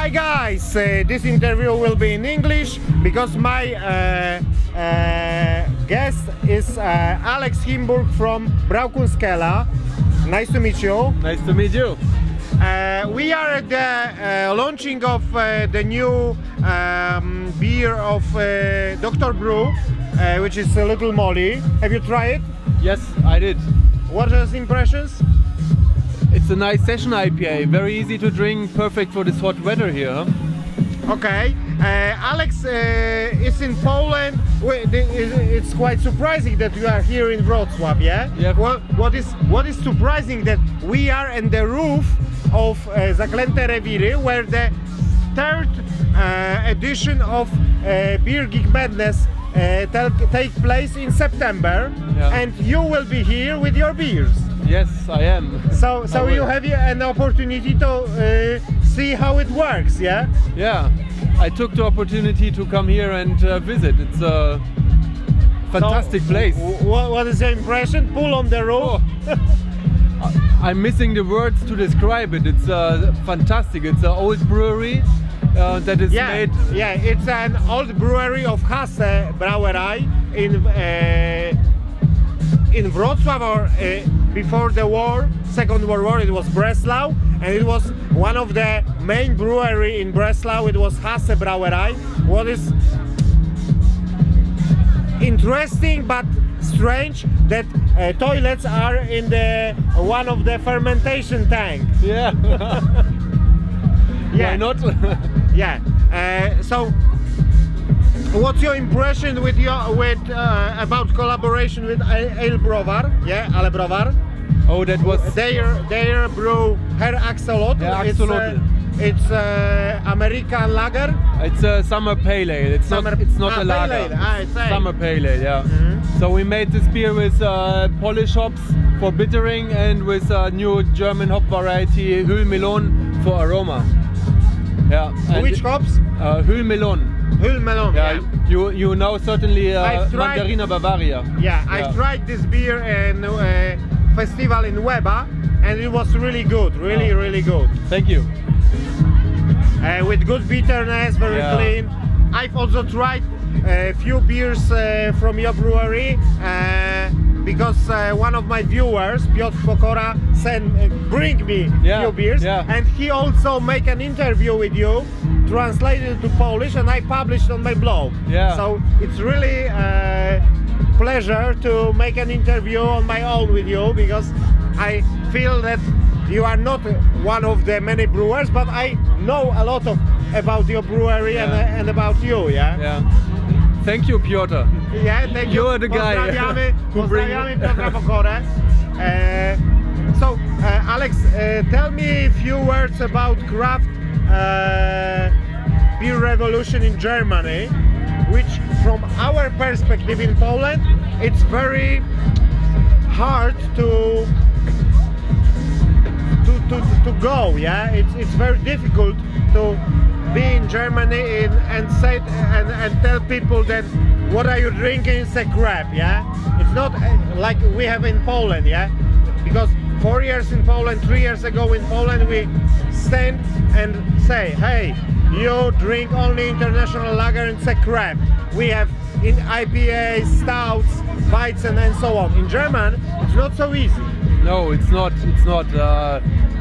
Hi guys, this interview will be in English because my guest is Alex Himburg from BrauKunstKeller. Nice to meet you. Nice to meet you. We are at the launching of the new beer of Dr. Brew, which is a Little Molly. Have you tried it? Yes, I did. What are the impressions? It's a nice session IPA, very easy to drink, perfect for this hot weather here. Okay, Alex is in Poland. It's quite surprising that you are here in Wrocław, yeah? Yeah. Well, what is surprising that we are in the roof of Zaklęte Rewiry, where the third edition of Beer Geek Madness take place in September, Yeah. and you will be here with your beers. Yes, I am. So you have an opportunity to see how it works, yeah? Yeah, I took the opportunity to come here and visit. It's a fantastic place. What is your impression? Pull on the roof. I'm missing the words to describe it. It's fantastic. It's an old brewery that is made. Yeah, it's an old brewery of Hasse Brauerei in Wrocław, or before the war, Second World War, it was Breslau, and it was one of the main brewery in Breslau. It was Hasse Brauerei. What is interesting but strange that toilets are in the one of the fermentation tank. Yeah. Yeah. Why not? Yeah. So, what's your impression with about collaboration with Ale Browar? Yeah, Ale Browar. Oh, that was. Their brew Herr Axolot. Yeah, Axolot. It's American lager. It's a summer pale ale. It's not a lager. Pale ale. It's Summer pale ale, yeah. Mm-hmm. So we made this beer with Polish hops for bittering and with a new German hop variety Hüllmelon for aroma. Yeah. Which hops? Hüllmelon. Hüllmelon. Yeah. You know certainly Mandarina Bavaria. Yeah, I tried this beer in festival in Weba, and it was really good. Really good. Thank you. With good bitterness, very clean. I've also tried a few beers from your brewery because one of my viewers, Piotr Pokora, bring me few beers, and he also make an interview with you, translated to Polish, and I published on my blog. Yeah. So it's really pleasure to make an interview on my own with you, because I feel that you are not one of the many brewers, but I know a lot about your brewery and about you, yeah? Yeah. Thank you, Piotr. Yeah, thank you. You're the guy Pozdrawiamy Piotra Pokorę. So, Alex, tell me a few words about craft beer revolution in Germany, which from our perspective in Poland, it's very hard to go, yeah? It's very difficult to be in Germany and say and tell people that what are you drinking is a crap, yeah? It's not like we have in Poland, yeah? Because 4 years in Poland, 3 years ago in Poland, we stand and say, hey, you drink only international lager and it's a crap. We have in IPA, stouts, Weizen and so on. In German, it's not so easy. No, it's not. It's not.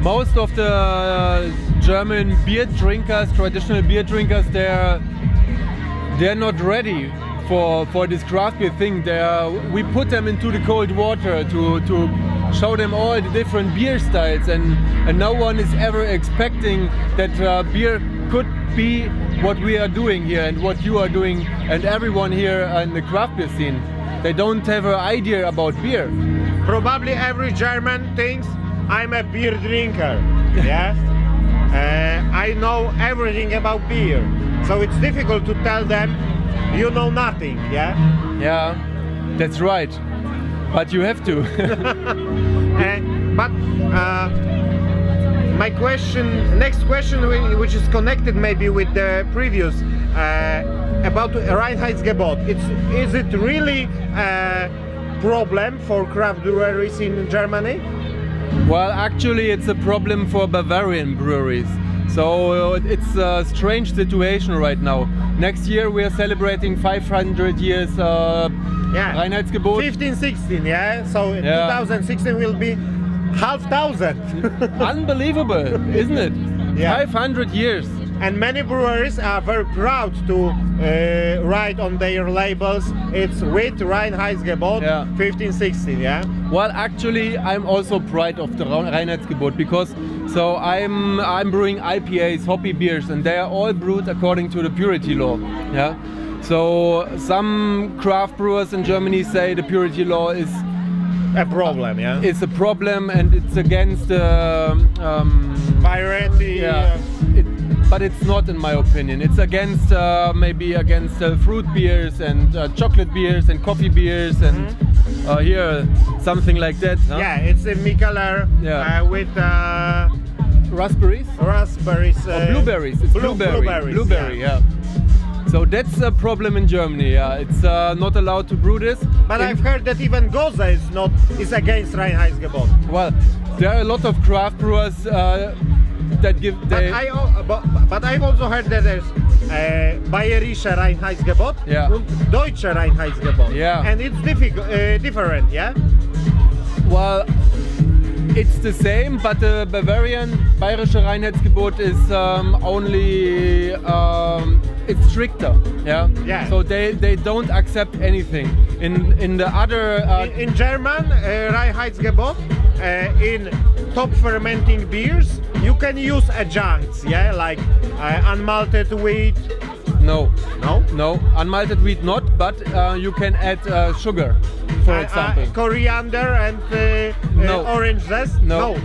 Most of the German beer drinkers, traditional beer drinkers, they're not ready for this craft beer thing. We put them into the cold water to show them all the different beer styles, and no one is ever expecting that beer could be what we are doing here and what you are doing, and everyone here in the craft beer scene. They don't have an idea about beer. Probably every German thinks I'm a beer drinker, yeah? I know everything about beer, so it's difficult to tell them you know nothing, yeah? Yeah, that's right, but you have to. But my next question, which is connected maybe with the previous, about Reinheitsgebot. Is it really a problem for craft breweries in Germany? Well, actually it's a problem for Bavarian breweries. So it's a strange situation right now. Next year we are celebrating 500 years Reinheitsgebot. 15, 16, yeah? So in 2016 will be 500. Unbelievable, isn't it? Yeah. 500 years. And many breweries are very proud to write on their labels, it's with Reinheitsgebot 1516, yeah? Well, actually, I'm also proud of the Reinheitsgebot because I'm brewing IPAs, hoppy beers, and they are all brewed according to the purity law, yeah? So some craft brewers in Germany say the purity law is a problem, yeah? It's a problem and it's against variety. Yeah. But it's not, in my opinion. It's against maybe against fruit beers and chocolate beers and coffee beers and here something like that. Huh? Yeah, it's a Mikkeller with raspberries. Raspberries. Or blueberries. It's blueberry. Yeah. So that's a problem in Germany. Yeah, it's not allowed to brew this. But I've heard that even Goza is against Reinheitsgebot. Well, there are a lot of craft brewers that give. But I've also heard that there's Bayerische Reinheitsgebot, Deutsche Reinheitsgebot, and it's different, yeah. Well, it's the same, but the Bavarian Bayerische Reinheitsgebot is only it's stricter, yeah. So they don't accept anything. In the other in German Reinheitsgebot in top fermenting beers you can use adjuncts, yeah, like unmalted wheat. No, unmalted wheat not, but you can add sugar, for example. Coriander and orange zest? No.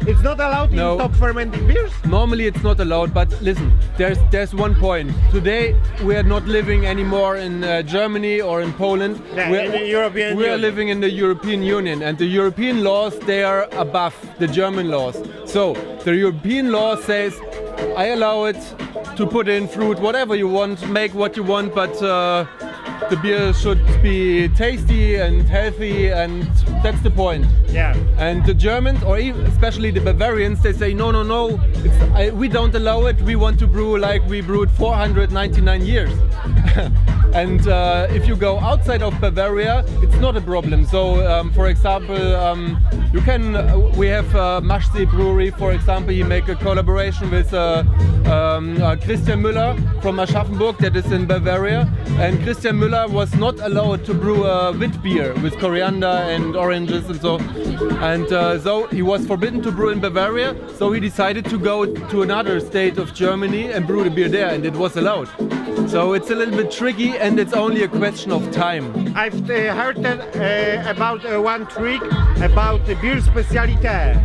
It's not allowed in top fermenting beers? Normally it's not allowed, but listen, there's one point. Today we are not living anymore in Germany or in Poland. Yeah, in the European Union. We are living in the European Union, and the European laws, they are above the German laws. So the European law says, I allow it to put in fruit, whatever you want, make what you want, but the beer should be tasty and healthy, and that's the point. Yeah. And the Germans, or even especially the Bavarians, they say no, we don't allow it. We want to brew like we brewed 499 years. And if you go outside of Bavaria, it's not a problem. So, for example, we have Maschsee Brewery, for example. He make a collaboration with Christian Müller from Aschaffenburg, that is in Bavaria. And Christian Müller was not allowed to brew a wheat beer with coriander and oranges and so. And so he was forbidden to brew in Bavaria. So he decided to go to another state of Germany and brew the beer there, and it was allowed. So it's a little bit tricky, and it's only a question of time. I've heard about one trick about the beer specialité.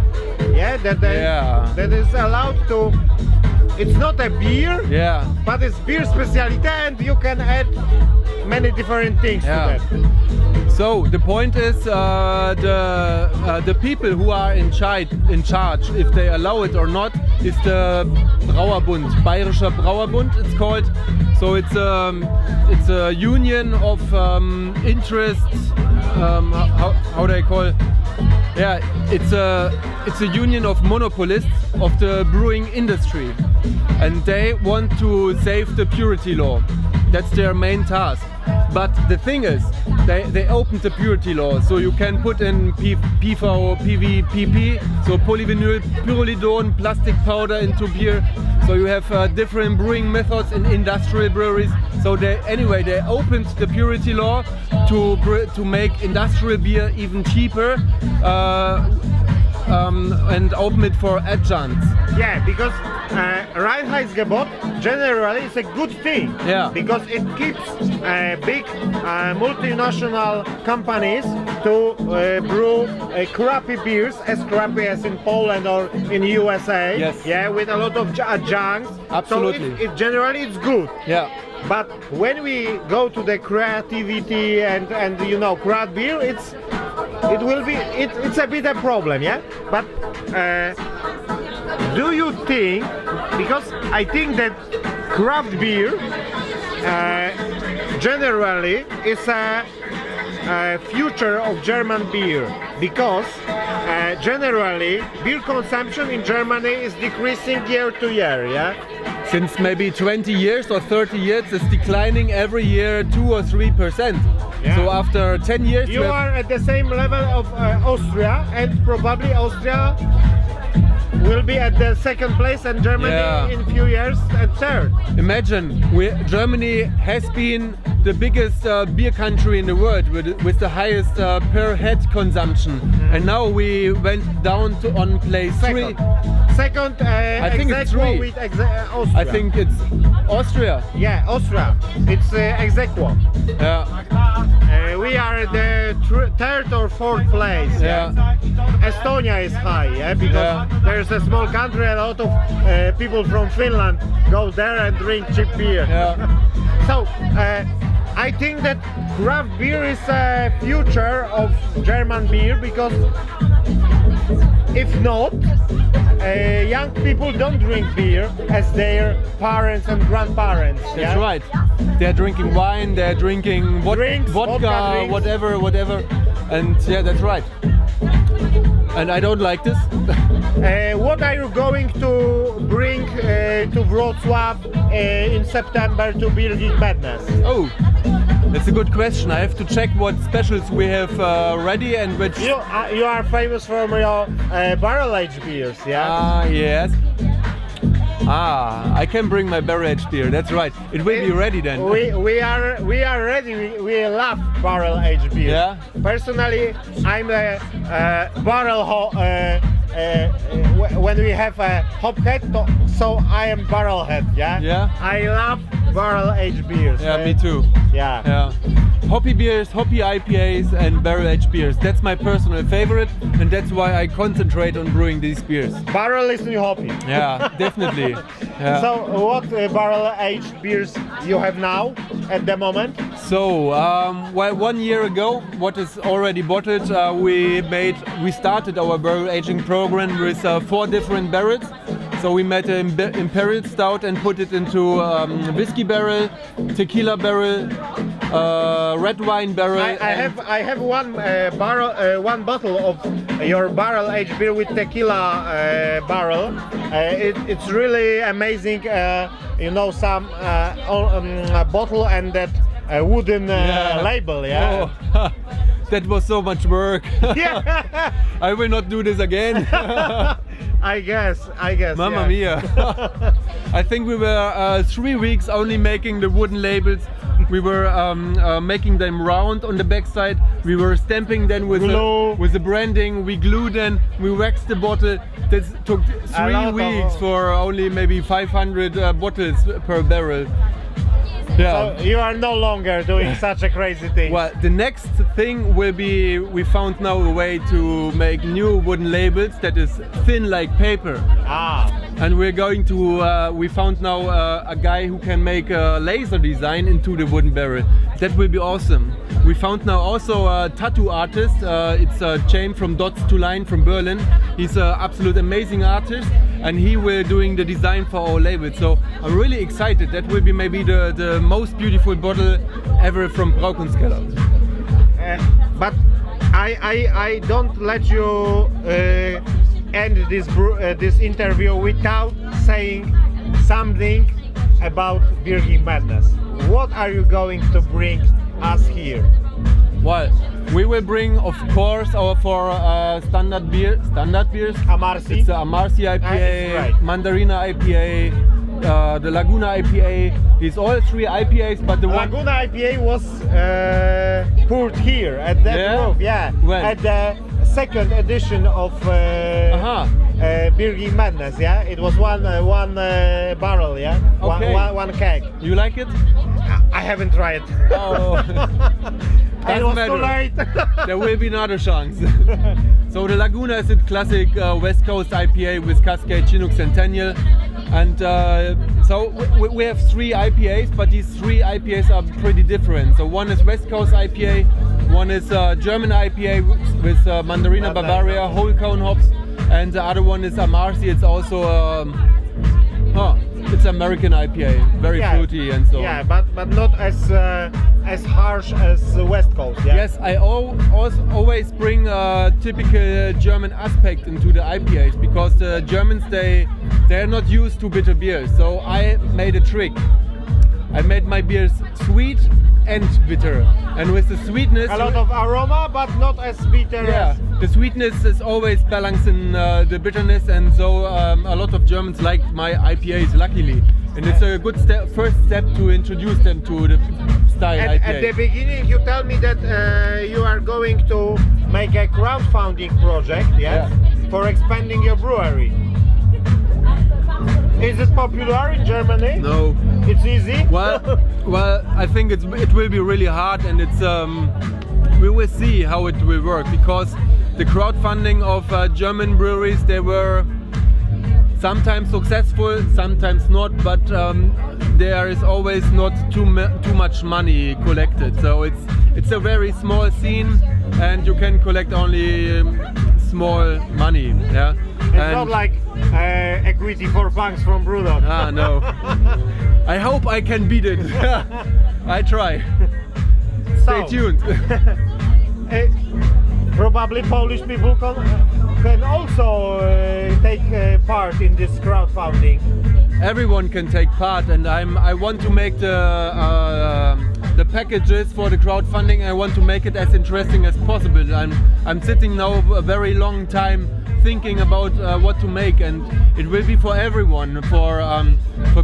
Yeah, that is allowed to. It's not a beer, but it's beer specialité, and you can add many different things to that. So the point is, the people who are in charge, if they allow it or not, is the Brauerbund, Bayerischer Brauerbund, it's called. So it's a union of interests. How do I call it? Yeah, it's a union of monopolists of the brewing industry, and they want to save the purity law. That's their main task. But the thing is, they opened the purity law, so you can put in PV, PP, so polyvinyl pyrrolidone, plastic powder into beer. So you have different brewing methods in industrial breweries. So they opened the purity law to make industrial beer even cheaper and open it for adjuncts. Yeah, because Reinheitsgebot generally is a good thing. Yeah. Because it keeps big multinational companies to brew crappy beers, as crappy as in Poland or in USA. Yes. Yeah, with a lot of adjuncts. Absolutely. So it generally it's good. Yeah. But when we go to the creativity and craft beer, it's a bit a problem, yeah. But do you think? Because I think that craft beer generally is future of German beer? Because generally beer consumption in Germany is decreasing year to year, yeah? Since maybe 20 years or 30 years, it's declining every year 2 or 3%. Yeah. So after 10 years, You are at the same level of Austria, and probably Austria will be at the second place and Germany in few years at third. Imagine, Germany has been the biggest beer country in the world with the highest per head consumption, and now we went down to on place Second. 3. Second, I think it's 3. with Austria. I think it's Austria. Yeah, Austria. It's ex aequo. Yeah. We are at the third or fourth place. Yeah. Estonia is high, yeah, because there's a small country. A lot of people from Finland go there and drink cheap beer. Yeah. So I think that craft beer is a future of German beer, because if not, young people don't drink beer as their parents and grandparents. That's right. They're drinking wine, they're drinking Drinks, vodka drinks. whatever. And yeah, that's right. And I don't like this. What are you going to bring to Wrocław in September to Beer Geek Madness? Oh, that's a good question. I have to check what specials we have ready and which... You are famous for your barrel-aged beers, yeah? Yes. I can bring my barrel-aged beer. That's right. It will be ready then. We are ready. We love barrel-aged beer. Yeah. Personally, I'm a barrel when we have a hop head, so I am barrel head. Yeah. Yeah. I love barrel-aged beers. Yeah, me too. Yeah. Yeah. Hoppy beers, hoppy IPAs and barrel-aged beers. That's my personal favorite, and that's why I concentrate on brewing these beers. Barrel is new hoppy. Yeah, definitely. Yeah. So what barrel-aged beers you have now at the moment? So, well, 1 year ago, what is already bottled, we started our barrel aging program with 4 different barrels. So we made an imperial stout and put it into whiskey barrel, tequila barrel, red wine barrel. I have one one bottle of your barrel aged beer with tequila barrel. It's really amazing. You know, some a bottle and that wooden label. Yeah. Oh, that was so much work. Yeah. I will not do this again. I guess. Mamma mia. I think we were 3 weeks only making the wooden labels. We were making them round on the backside. We were stamping them with the branding. We glued them. We waxed the bottle. That took 3 weeks for only maybe 500 bottles per barrel. Yeah. So you are no longer doing such a crazy thing. Well, the next thing will be, we found now a way to make new wooden labels that is thin like paper. And we're going to, we found now a guy who can make a laser design into the wooden barrel. That will be awesome. We found now also a tattoo artist. It's a chain from Dots to Line from Berlin. He's an absolute amazing artist, and he will doing the design for our label. So I'm really excited. That will be maybe the most beautiful bottle ever from BrauKunstKeller. But I don't let you end this interview without saying something about Beer Geek Madness. What are you going to bring us here? Well, we will bring, of course, our 4 standard beers. Amarsi. It's the Amarsi IPA, right. Mandarina IPA, the Laguna IPA. These all 3 IPAs, but the Laguna IPA was poured here at that roof. Yeah. When? At the second edition of Beer Geek Madness. Yeah. It was one barrel. Yeah. Okay. One keg. You like it? I haven't tried. Oh. It was too late. There will be another chance. So the Laguna is a classic West Coast IPA with Cascade, Chinook, Centennial. And so we have 3 IPAs, but these 3 IPAs are pretty different. So one is West Coast IPA, one is German IPA with Mandarina Bavaria, whole cone hops, and the other one is Amarsi. It's also it's American IPA, very fruity and so on. Yeah, but not as harsh as the West Coast. Yeah? Yes, I also always bring a typical German aspect into the IPAs, because the Germans they're not used to bitter beers. So I made a trick. I made my beers sweet and bitter, and with the sweetness, a lot of aroma, but not as bitter. Yeah, the sweetness is always balancing the bitterness, and so a lot of Germans like my IPAs, luckily, and it's a good first step to introduce them to the style IPA. At the beginning, you tell me that you are going to make a crowdfunding project, yeah, for expanding your brewery. Is it popular in Germany? No. It's easy? Well, I think it will be really hard, and it's we will see how it will work, because the crowdfunding of German breweries, they were sometimes successful, sometimes not, but there is always not too much money collected. So it's a very small scene, and you can collect only small money. Yeah. It's not like equity for banks from Brewdog. Ah, no. I hope I can beat it. I try. Stay tuned. Probably Polish people can also take part in this crowdfunding. Everyone can take part, and I want to make the packages for the crowdfunding. I want to make it as interesting as possible. I'm sitting now a very long time thinking about what to make, and it will be for everyone, for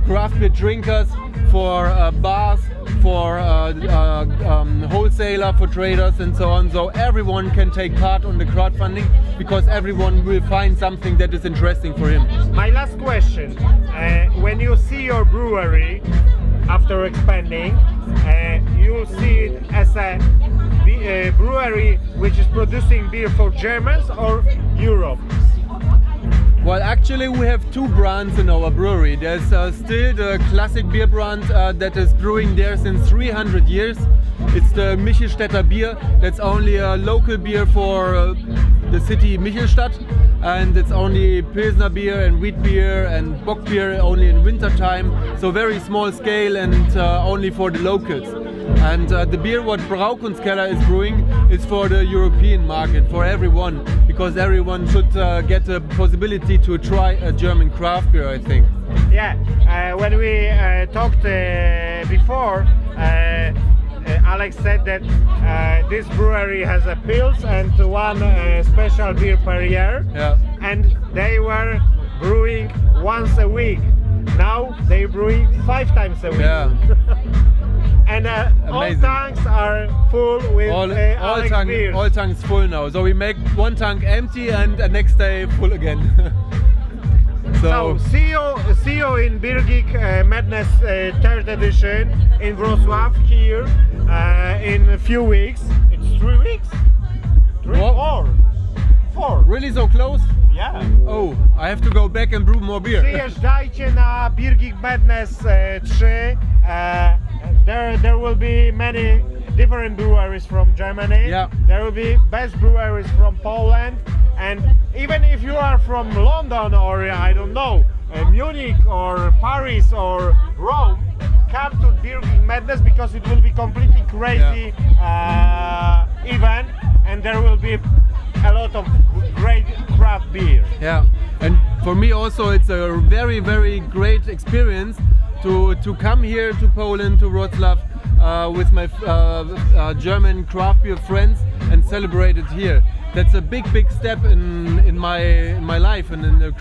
craft beer drinkers, for bars, for wholesaler, for traders and so on. So everyone can take part on the crowdfunding, because everyone will find something that is interesting for him. My last question, when you see your brewery after expanding, you see it as a brewery which is producing beer for Germans or Europe? Well, actually we have two brands in our brewery. There's still the classic beer brand that is brewing there since 300 years. It's the Michelstädter beer. That's only a local beer for the city Michelstadt, and it's only Pilsner beer and wheat beer and bock beer only in winter time. So very small scale and only for the locals. And the beer what BrauKunstKeller is brewing is for the European market, for everyone, because everyone should get the possibility to try a German craft beer, I think. Yeah, when we talked before, Alex said that this brewery has a Pils and one special beer per year, and they were brewing once a week. Now they're brewing 5 times a week. Yeah. And all tanks are full with Alex beers. All tanks full now. So we make one tank empty and the next day full again. So see you in Beer Geek Madness 3rd edition in Wrocław here in a few weeks. It's 3 weeks? 4. Really so close? Yeah. Oh, I have to go back and brew more beer. Przyjeżdżajcie na Beer Geek Madness 3. There will be many different breweries from Germany. Yeah. There will be best breweries from Poland, and even if you are from London or I don't know, Munich or Paris or Rome, come to Beer Geek Madness, because it will be completely crazy event, and there will be a lot of great craft beer. Yeah, and for me also it's a very, very great experience to come here to Poland, to Wrocław, with my German craft beer friends and celebrate it here. That's a big step in my life and in the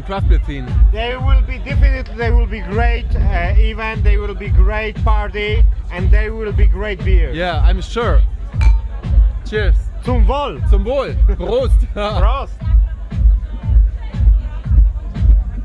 craft beer scene. There will be great event, there will be great party, and there will be great beer. Yeah, I'm sure. Cheers. Zum Wohl. Zum Wohl. Prost. Prost.